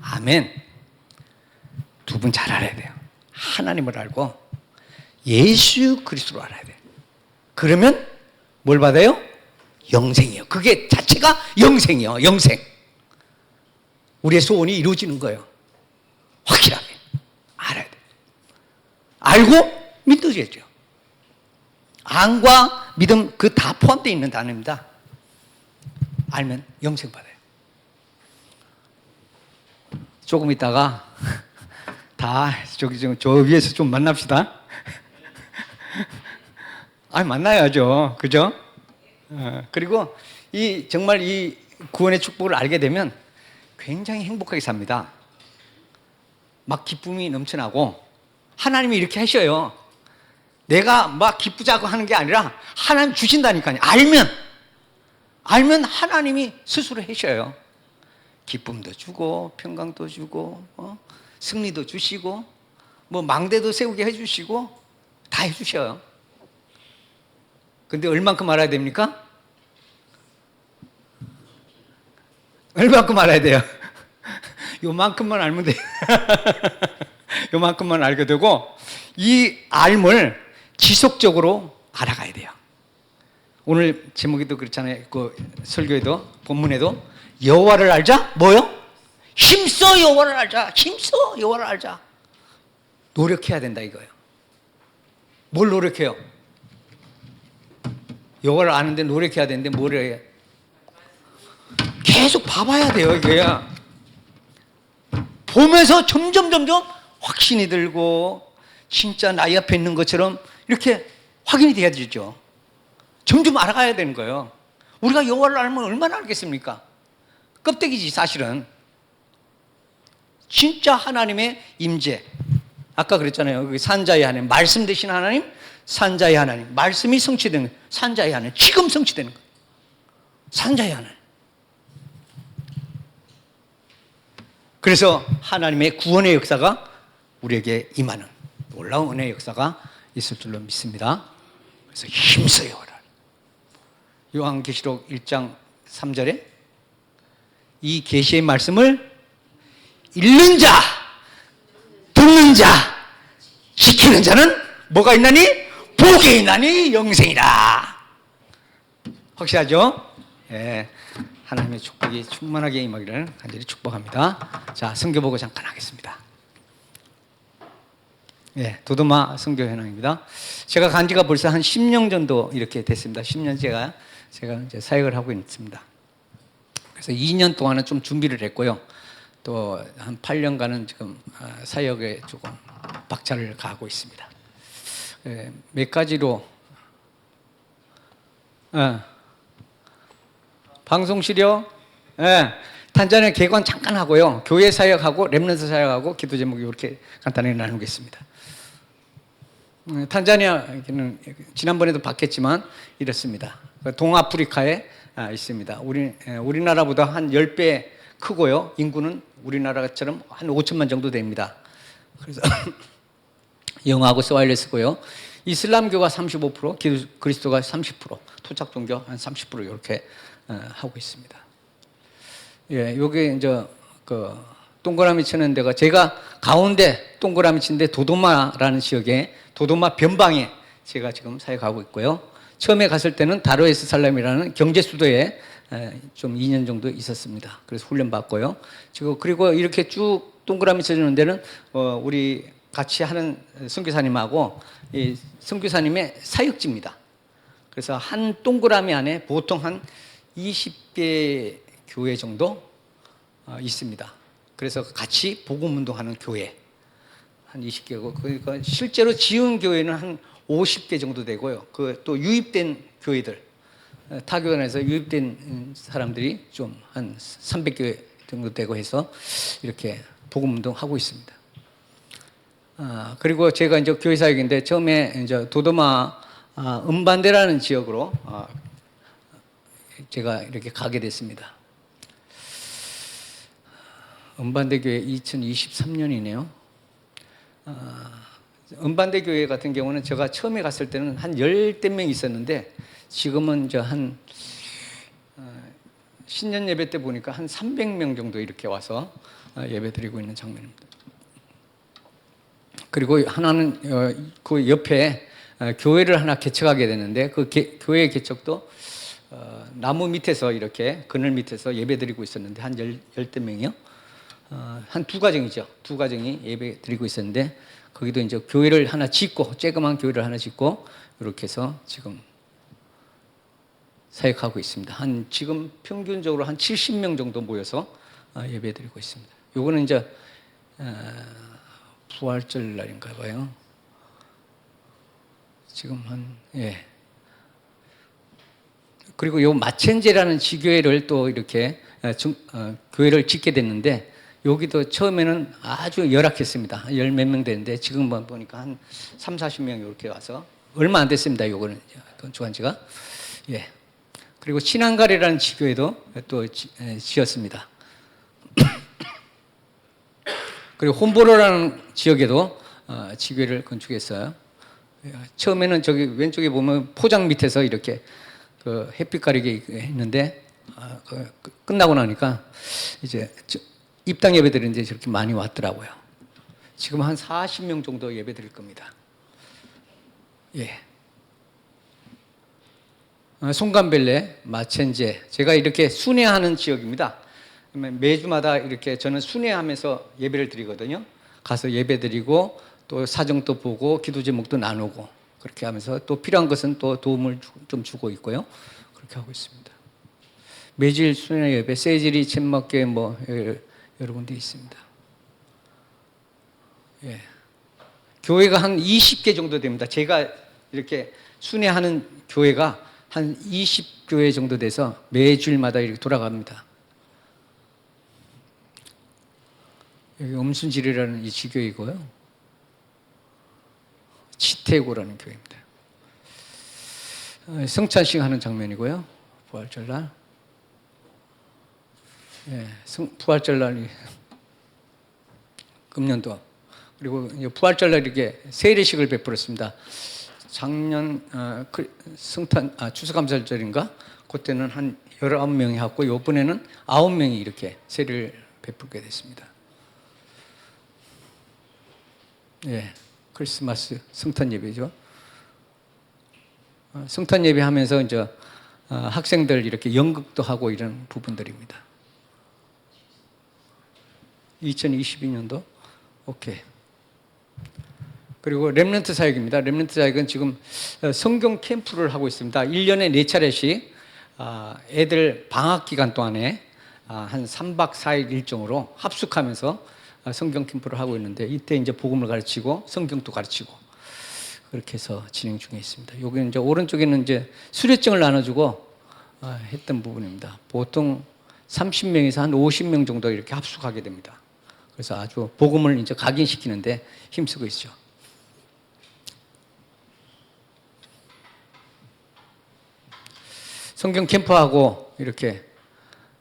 아멘. 두 분 잘 알아야 돼요. 하나님을 알고 예수 그리스도를 알아야 돼요. 그러면 뭘 받아요? 영생이요. 그게 자체가 영생이요. 영생. 우리의 소원이 이루어지는 거예요. 확실하게 알아야 알고 믿어야죠. 안과 믿음 그 다 포함되어 있는 단어입니다. 알면 영생 받아요. 조금 있다가 다 저 위에서 좀 만납시다. 만나야죠. 그죠? 그리고 정말 이 구원의 축복을 알게 되면 굉장히 행복하게 삽니다. 막 기쁨이 넘쳐나고 하나님이 이렇게 하셔요. 내가 막 기쁘자고 하는 게 아니라 하나님 주신다니까요. 알면 하나님이 스스로 하셔요. 기쁨도 주고 평강도 주고 승리도 주시고 뭐 망대도 세우게 해주시고 다 해주셔요. 근데 얼만큼 알아야 됩니까? 얼만큼 알아야 돼요? 요만큼만 알면 돼요. 요만큼만 알게 되고 이 알을 지속적으로 알아가야 돼요. 오늘 제목에도 그렇잖아요. 그 설교에도 본문에도 여호와를 알자. 뭐요? 힘써 여호와를 알자. 힘써 여호와를 알자. 노력해야 된다 이거예요. 뭘 노력해요? 여호와를 아는데 노력해야 되는데 뭘 해요? 계속 봐봐야 돼요. 이거야. 보면서 점점 확신이 들고 진짜 나이 앞에 있는 것처럼 이렇게 확인이 돼야 되죠. 점점 알아가야 되는 거예요. 우리가 여호와를 알면 얼마나 알겠습니까? 껍데기지 사실은. 진짜 하나님의 임재. 아까 그랬잖아요. 산자의 하나님, 말씀 되신 하나님, 산자의 하나님. 말씀이 성취되는 거예요. 산자의 하나님. 지금 성취되는 거예요. 산자의 하나님. 그래서 하나님의 구원의 역사가 우리에게 임하는 놀라운 은혜의 역사가 있을 줄로 믿습니다. 그래서 힘써요. 요한계시록 1장 3절에 이 계시의 말씀을 읽는 자, 듣는 자, 지키는 자는 뭐가 있나니? 복이 있나니 영생이라. 확실하죠? 예, 하나님의 축복이 충만하게 임하기를 간절히 축복합니다. 자, 선교 보고 잠깐 하겠습니다. 예, 도도마 선교 현황입니다. 제가 간 지가 벌써 한 10년 정도 이렇게 됐습니다. 10년 제가 이제 사역을 하고 있습니다. 그래서 2년 동안은 좀 준비를 했고요. 또 한 8년간은 지금 사역에 조금 박차를 가하고 있습니다. 예, 몇 가지로 방송실이요. 예, 탄자니아 개관 잠깐 하고요. 교회 사역하고 렘넌트 사역하고 기도 제목이 이렇게 간단하게 나누겠습니다. 탄자니아는 지난번에도 봤겠지만 이렇습니다. 동아프리카에 있습니다. 우리나라보다 한 10배 크고요. 인구는 우리나라처럼 한 5천만 정도 됩니다. 그래서 영어하고 스와힐리 쓰고요. 이슬람교가 35%, 그리스도가 30%, 토착 종교 한 30% 이렇게 하고 있습니다. 예, 요게 이제 그 동그라미 치는 데가 제가 가운데 동그라미 치는데 도도마라는 지역에 도도마 변방에 제가 지금 사역하고 있고요. 처음에 갔을 때는 다르에스살람이라는 경제 수도에 좀 2년 정도 있었습니다. 그래서 훈련 받고요. 그리고 이렇게 쭉 동그라미 쳐주는 데는 우리 같이 하는 선교사님하고 이 선교사님의 사역지입니다. 그래서 한 동그라미 안에 보통 한 20개 교회 정도 있습니다. 그래서 같이 복음 운동하는 교회 한 20개고, 그러니까 실제로 지은 교회는 한 50개 정도 되고요. 그 또 유입된 교회들, 타교단에서 유입된 사람들이 좀 한 300개 정도 되고 해서 이렇게 복음 운동하고 있습니다. 그리고 제가 이제 교회 사역인데 처음에 이제 도도마 음반대라는 지역으로 제가 이렇게 가게 됐습니다. 음반대 교회 2023년이네요. 음반대 교회 같은 경우는 제가 처음에 갔을 때는 한 10대 명 있었는데 지금은 이제 한 신년 예배 때 보니까 한 300명 정도 이렇게 와서 예배 드리고 있는 장면입니다. 그리고 하나는 그 옆에 교회를 하나 개척하게 되는데 그 교회 개척도 나무 밑에서 이렇게 그늘 밑에서 예배 드리고 있었는데 한 10대 명이요. 한 두 가정이죠. 두 가정이 예배 드리고 있었는데 거기도 이제 교회를 하나 짓고, 쬐그만 교회를 하나 짓고, 이렇게 해서 지금 사역하고 있습니다. 지금 평균적으로 한 70명 정도 모여서 예배드리고 있습니다. 요거는 이제 부활절 날인가 봐요. 지금 예. 그리고 요 마첸제라는 지교회를 또 이렇게 교회를 짓게 됐는데, 여기도 처음에는 아주 열악했습니다. 열 몇 명 되는데 지금 보니까 한 3, 40명 이렇게 와서 얼마 안 됐습니다. 요거는 건축한 지가. 예. 그리고 신앙가래라는 지교회도 또 지었습니다. 그리고 홈보로라는 지역에도 지교회를 건축했어요. 처음에는 저기 왼쪽에 보면 포장 밑에서 이렇게 그 햇빛 가리게 했는데 끝나고 나니까 이제 입당 예배 드리는데 저렇게 많이 왔더라고요. 지금 한 40명 정도 예배 드릴 겁니다. 예. 송간벨레, 마첸제, 제가 이렇게 순회하는 지역입니다. 매주마다 이렇게 저는 순회하면서 예배를 드리거든요. 가서 예배 드리고 또 사정도 보고 기도 제목도 나누고 그렇게 하면서 또 필요한 것은 또 도움을 좀 주고 있고요. 그렇게 하고 있습니다. 매주일 순회 예배, 세지리, 쳔막교회 여러 군데 있습니다. 예. 교회가 한 20개 정도 됩니다. 제가 이렇게 순회하는 교회가 한 20교회 정도 돼서 매주일마다 이렇게 돌아갑니다. 여기 엄순지리라는 이 지교이고요. 치태고라는 교회입니다. 성찬식 하는 장면이고요. 부활절날. 예, 부활절날이 금년도. 그리고 부활절날 이렇게 세례식을 베풀었습니다. 작년 추수감사절인가? 그때는 한 19명이 하고 이번에는 9명이 이렇게 세례를 베풀게 됐습니다. 예, 크리스마스 성탄 예배죠. 성탄 예배 하면서 이제 학생들 이렇게 연극도 하고 이런 부분들입니다. 2022년도 오케이. 그리고 렘넌트 사역입니다. 렘넌트 사역은 지금 성경 캠프를 하고 있습니다. 1년에 4차례씩 애들 방학 기간 동안에 한 3박 4일 일정으로 합숙하면서 성경 캠프를 하고 있는데, 이때 이제 복음을 가르치고 성경도 가르치고 그렇게 해서 진행 중에 있습니다. 여기 이제 오른쪽에는 이제 수료증을 나눠주고 했던 부분입니다. 보통 30명에서 한 50명 정도 이렇게 합숙하게 됩니다. 그래서 아주 복음을 이제 각인시키는데 힘쓰고 있죠. 성경 캠프하고 이렇게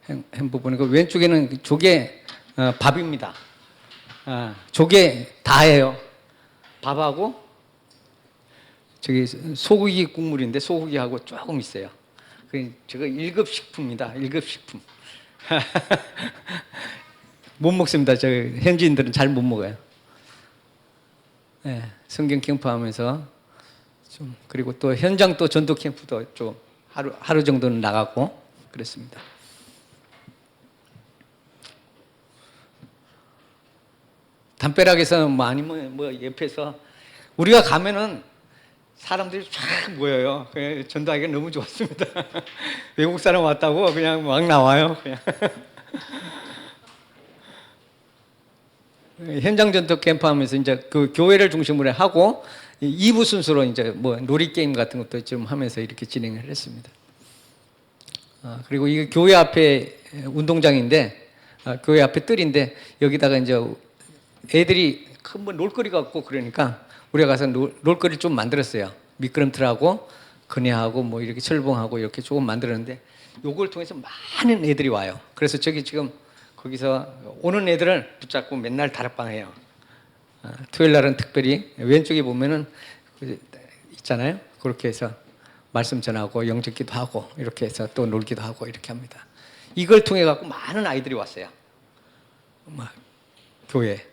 한 부분이고, 왼쪽에는 조개 밥입니다. 조개 다예요. 밥하고 저기 소고기 국물인데 소고기하고 조금 있어요. 저거 1급 식품입니다. 1급 식품. 못 먹습니다. 저 현지인들은 잘 못 먹어요. 네, 성경 캠프하면서 좀, 그리고 또 현장 또 전도 캠프도 좀 하루 정도는 나가고 그랬습니다. 담벼락에서 아니면 옆에서 우리가 가면은 사람들이 쫙 모여요. 전도하기가 너무 좋았습니다. 외국 사람 왔다고 그냥 막 나와요. 그냥. 현장 전도 캠프 하면서 이제 그 교회를 중심으로 하고 2부 순서로 이제 놀이 게임 같은 것도 좀 하면서 이렇게 진행을 했습니다. 그리고 이게 교회 앞에 운동장인데, 교회 앞에 뜰인데, 여기다가 이제 애들이 큰 놀거리가 없고 그러니까 우리가 가서 놀거리 좀 만들었어요. 미끄럼틀하고 그네하고 이렇게 철봉하고 이렇게 조금 만들었는데, 요걸 통해서 많은 애들이 와요. 그래서 저기 지금 거기서 오는 애들을 붙잡고 맨날 다락방 해요. 토요일 날은 특별히 왼쪽에 보면은 있잖아요. 그렇게 해서 말씀 전하고 영접기도 하고 이렇게 해서 또 놀기도 하고 이렇게 합니다. 이걸 통해 갖고 많은 아이들이 왔어요. 교회.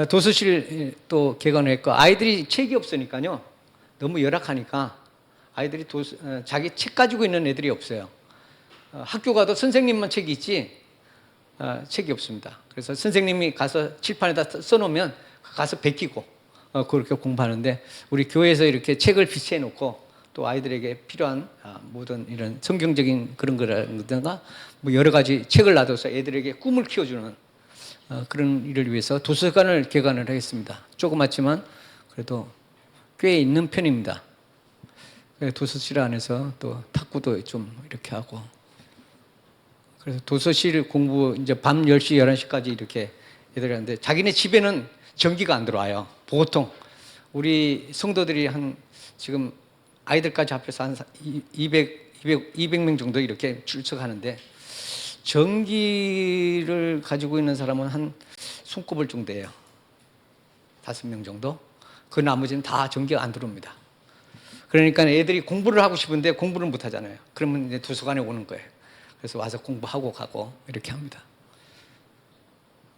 도서실 또 개관했고, 아이들이 책이 없으니까요. 너무 열악하니까 아이들이 자기 책 가지고 있는 애들이 없어요. 학교 가도 선생님만 책이 있지 책이 없습니다. 그래서 선생님이 가서 칠판에다 써놓으면 가서 베끼고 그렇게 공부하는데 우리 교회에서 이렇게 책을 비치해 놓고 또 아이들에게 필요한 모든 이런 성경적인 그런 거라든가 뭐 여러 가지 책을 놔둬서 애들에게 꿈을 키워주는 그런 일을 위해서 도서관을 개관을 하겠습니다. 조그맣지만 그래도 꽤 있는 편입니다. 도서실 안에서 또 탁구도 좀 이렇게 하고 그래서 도서실 공부 이제 밤 10시, 11시까지 이렇게 애들이 하는데 자기네 집에는 전기가 안 들어와요. 보통 우리 성도들이 한 지금 아이들까지 합해서 한 200명 정도 이렇게 출석하는데 전기를 가지고 있는 사람은 한 손꼽을 정도예요. 5명 정도. 그 나머지는 다 전기가 안 들어옵니다. 그러니까 애들이 공부를 하고 싶은데 공부를 못 하잖아요. 그러면 이제 도서관에 오는 거예요. 그래서 와서 공부하고 가고 이렇게 합니다.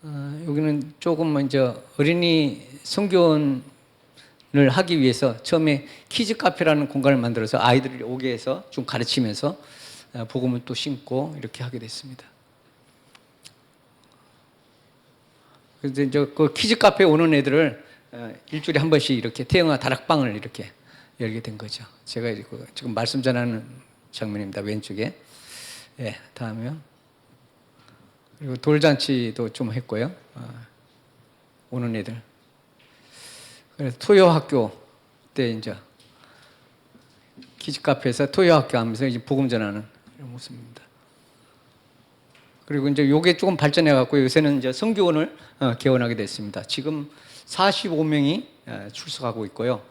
여기는 조금 이제 어린이 성교원을 하기 위해서 처음에 키즈 카페라는 공간을 만들어서 아이들이 오게 해서 좀 가르치면서 복음을 또 심고 이렇게 하게 됐습니다. 그래서 이제 그 키즈 카페에 오는 애들을 일주일에 한 번씩 이렇게 태영아 다락방을 이렇게 열게 된 거죠. 제가 지금 말씀 전하는 장면입니다. 왼쪽에. 예, 다음에요. 그리고 돌잔치도 좀 했고요. 오는 애들. 그래서 토요학교 때 이제 키즈 카페에서 토요학교 하면서 이제 복음 전하는 이런 모습입니다. 그리고 이제 요게 조금 발전해 갖고 요새는 이제 성교원을 개원하게 됐습니다. 지금 45명이 출석하고 있고요.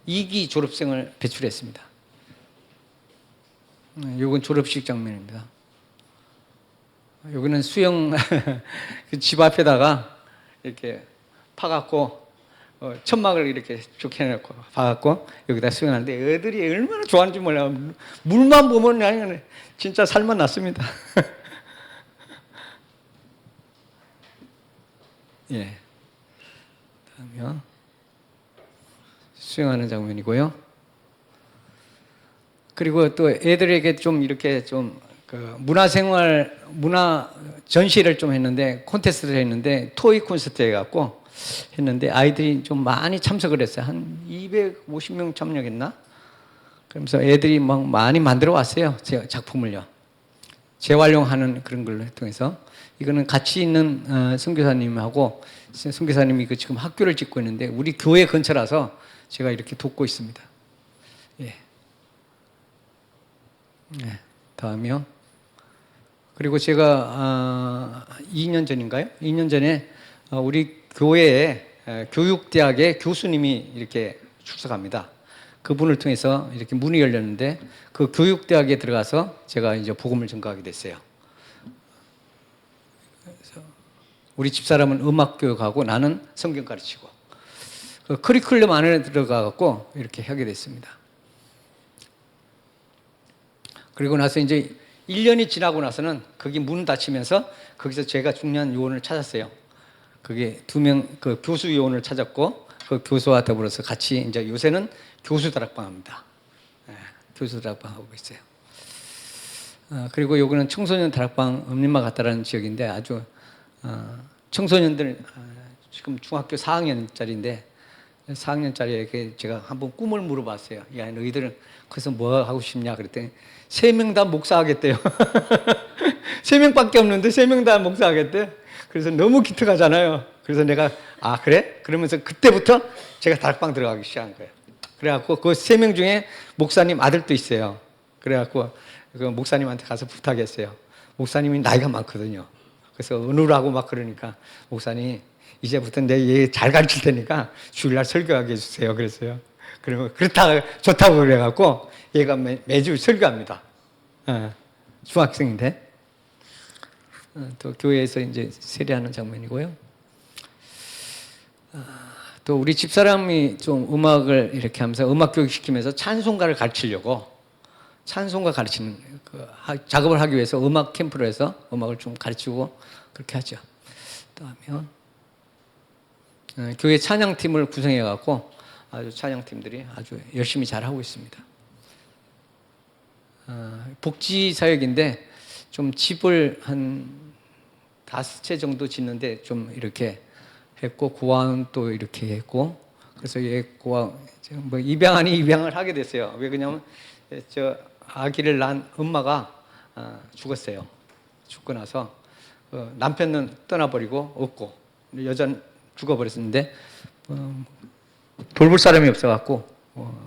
2기 졸업생을 배출했습니다. 요건 졸업식 장면입니다. 여기는 수영 집 앞에다가 이렇게 파갖고 천막을 이렇게 쭉 해놓고 파갖고 여기다 수영하는데 애들이 얼마나 좋아하는지 몰라요. 물만 보면 그냥 진짜 살만 났습니다. 예. 다음이요. 수영하는 장면이고요. 그리고 또 애들에게 좀 이렇게 좀 그 문화 전시를 좀 했는데 콘테스트를 했는데 토이 콘서트 해갖고 했는데 아이들이 좀 많이 참석을 했어요. 한 250명 참여했나? 그러면서 애들이 막 많이 만들어 왔어요. 제 작품을요. 재활용하는 그런 걸 통해서 이거는 같이 있는 선교사님하고 선교사님이 지금 학교를 짓고 있는데 우리 교회 근처라서 제가 이렇게 돕고 있습니다. 예. 네, 다음이요. 그리고 제가 2년 전인가요? 2년 전에 우리 교회에 교육대학의 교수님이 이렇게 출석합니다. 그분을 통해서 이렇게 문이 열렸는데 그 교육대학에 들어가서 제가 이제 복음을 전가하게 됐어요. 그래서 우리 집사람은 음악 교육하고 나는 성경 가르치고 그 커리큘럼 안에 들어가갖고 이렇게 하게 됐습니다. 그리고 나서 이제 1년이 지나고 나서는 거기 문 닫히면서 거기서 제가 중요한 요원을 찾았어요. 그게 2명 그 교수 요원을 찾았고 그 교수와 더불어서 같이 이제 요새는 교수 다락방 합니다. 네, 교수 다락방 하고 있어요. 그리고 여기는 청소년 다락방 읍림마 같다라는 지역인데 아주 청소년들 지금 중학교 4학년짜리인데 4학년짜리에게 제가 한번 꿈을 물어봤어요. 야, 너희들은 그래서 뭐 하고 싶냐 그랬더니 3명 다 목사하겠대요. 3명밖에 없는데 3명 다 목사하겠대. 그래서 너무 기특하잖아요. 그래서 내가 그래? 그러면서 그때부터 제가 다락방 들어가기 시작한 거예요. 그래갖고 그 3명 중에 목사님 아들도 있어요. 그래갖고 그 목사님한테 가서 부탁했어요. 목사님이 나이가 많거든요. 그래서 은우라고 막 그러니까 목사님 이제부터 내 얘 잘 가르칠 테니까 주일날 설교하게 해주세요. 그랬어요. 그리고 그렇다 좋다고 그래갖고 얘가 매주 설교합니다. 중학생인데 또 교회에서 이제 세례하는 장면이고요. 또 우리 집사람이 좀 음악을 이렇게 하면서 음악 교육 시키면서 찬송가를 가르치려고 찬송가 가르치는 그 작업을 하기 위해서 음악 캠프로 해서 음악을 좀 가르치고 그렇게 하죠. 다음에요. 교회 찬양팀을 구성해 갖고 아주 찬양팀들이 아주 열심히 잘 하고 있습니다. 복지 사역인데 좀 집을 한 5채 정도 짓는데 좀 이렇게 했고 고아원도 이렇게 했고 그래서 얘가 뭐 입양 아니 입양을 하게 됐어요. 왜 그러냐면 저 아기를 낳은 엄마가 죽었어요. 죽고 나서 남편은 떠나버리고 없고 여자는 죽어버렸었는데 돌볼 사람이 없어갖고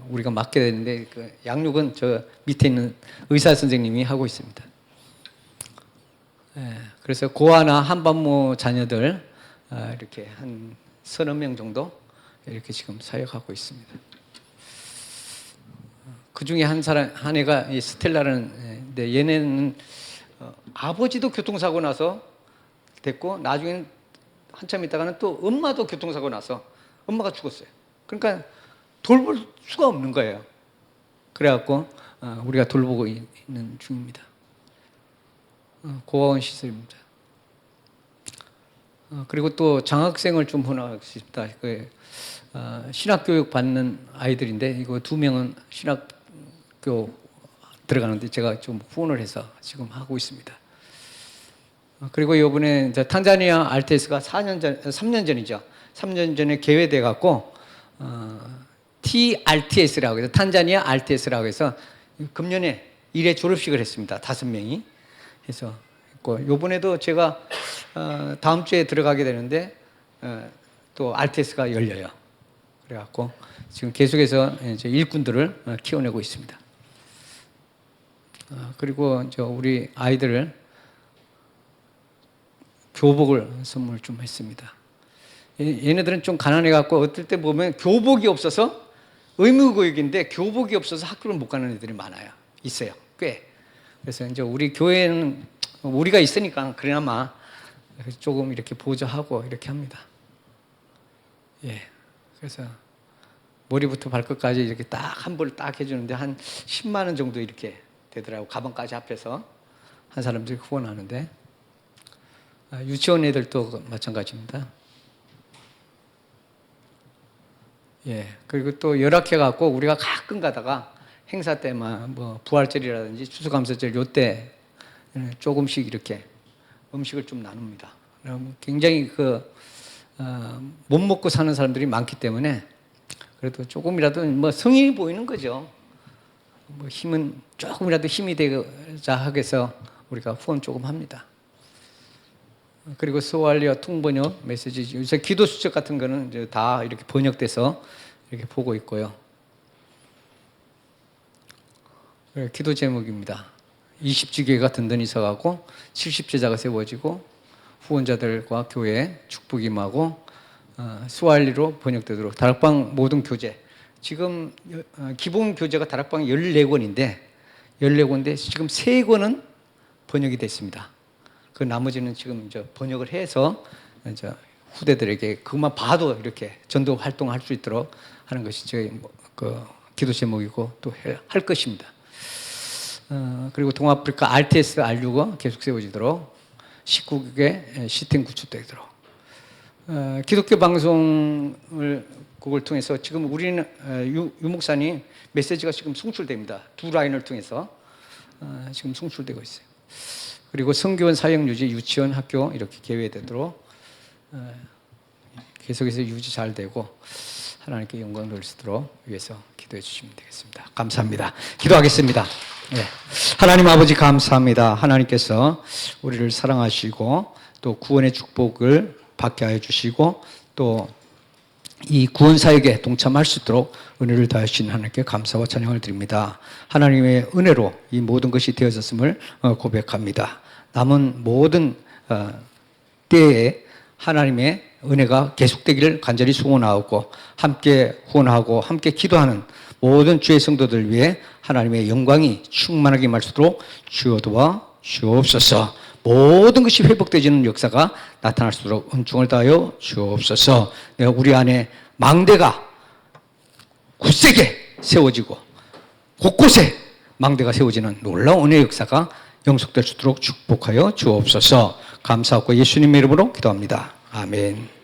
우리가 맡게 됐는데 그 양육은 저 밑에 있는 의사 선생님이 하고 있습니다. 그래서 고아나 한반모 자녀들 이렇게 한 30명 정도 이렇게 지금 사역하고 있습니다. 그 중에 한 애가 이 스텔라라는, 얘네는 아버지도 교통사고 나서 됐고, 나중에는 한참 있다가는 또 엄마도 교통사고 나서 엄마가 죽었어요. 그러니까 돌볼 수가 없는 거예요. 그래갖고 우리가 돌보고 있는 중입니다. 고아원 시설입니다. 그리고 또 장학생을 좀 보내고 싶다. 신학교육 받는 아이들인데 이거 2명은 신학교 들어가는데 제가 좀 후원을 해서 지금 하고 있습니다. 그리고 이번에 탄자니아 RTS가 3년 전이죠. 3년 전에 개회돼 갖고 TRTS라고 해서 탄자니아 RTS라고 해서 금년에 1회 졸업식을 했습니다. 5명이 해서 있고, 이번에도 제가 다음 주에 들어가게 되는데 또 RTS가 열려요. 그래갖고 지금 계속해서 이제 일꾼들을 키워내고 있습니다. 그리고 우리 아이들을 교복을 선물 좀 했습니다. 얘네들은 좀 가난해갖고 어떨 때 보면 교복이 없어서 의무교육인데 교복이 없어서 학교를 못 가는 애들이 많아요. 있어요. 꽤. 그래서 이제 우리 교회는 우리가 있으니까 그나마 조금 이렇게 보조하고 이렇게 합니다. 예. 그래서 머리부터 발끝까지 이렇게 딱 한 벌 딱 해주는데 한 10만 원 정도 이렇게 되더라고. 가방까지 합해서 한 사람들이 후원하는데, 유치원 애들도 마찬가지입니다. 예. 그리고 또 열악해갖고 우리가 가끔 가다가 행사 때만 뭐 부활절이라든지 추수감사절 요때 조금씩 이렇게 음식을 좀 나눕니다. 굉장히 못 먹고 사는 사람들이 많기 때문에 그래도 조금이라도 뭐 성의를 보이는 거죠. 뭐 힘은 조금이라도 힘이 되자 하겠어 우리가 후원 조금 합니다. 그리고 스왈리와 통번역 메시지, 요새 기도 수첩 같은 거는 이제 다 이렇게 번역돼서 이렇게 보고 있고요. 기도 제목입니다. 20지교회가 든든히 서가고 70제자가 세워지고 후원자들과 교회 축복 임하고 스왈리로 번역되도록 다락방 모든 교재, 지금 기본 교재가 다락방 14권인데 지금 3권은 번역이 됐습니다. 그 나머지는 지금 이제 번역을 해서 이제 후대들에게 그것만 봐도 이렇게 전도 활동할 수 있도록 하는 것이 저희 기도 제목이고 또 할 것입니다. 그리고 동아프리카 RTS R6가 계속 세워지도록 19국의 시스템 구축되도록 기독교 방송을 그걸 통해서 지금 우리는 유목사님 메시지가 지금 송출됩니다. 2 라인을 통해서 지금 송출되고 있어요. 그리고 성교원 사역 유지, 유치원, 학교 이렇게 개회되도록 계속해서 유지 잘 되고 하나님께 영광 돌릴 수 있도록 위해서 기도해 주시면 되겠습니다. 감사합니다. 기도하겠습니다. 네. 하나님 아버지 감사합니다. 하나님께서 우리를 사랑하시고 또 구원의 축복을 받게 하여 주시고 또 이 구원 사역에 동참할 수 있도록 은혜를 다하신 하나님께 감사와 찬양을 드립니다. 하나님의 은혜로 이 모든 것이 되어졌음을 고백합니다. 남은 모든 때에 하나님의 은혜가 계속되기를 간절히 소원하고 함께 후원하고 함께 기도하는 모든 주의 성도들 위해 하나님의 영광이 충만하게 임할수록 주여 도와 주옵소서. 모든 것이 회복되지는 역사가 나타날 수 있도록 은총을 다하여 주옵소서. 우리 안에 망대가 굳세게 세워지고 곳곳에 망대가 세워지는 놀라운 은혜의 역사가 영속될 수 있도록 축복하여 주옵소서. 감사하고 예수님의 이름으로 기도합니다. 아멘.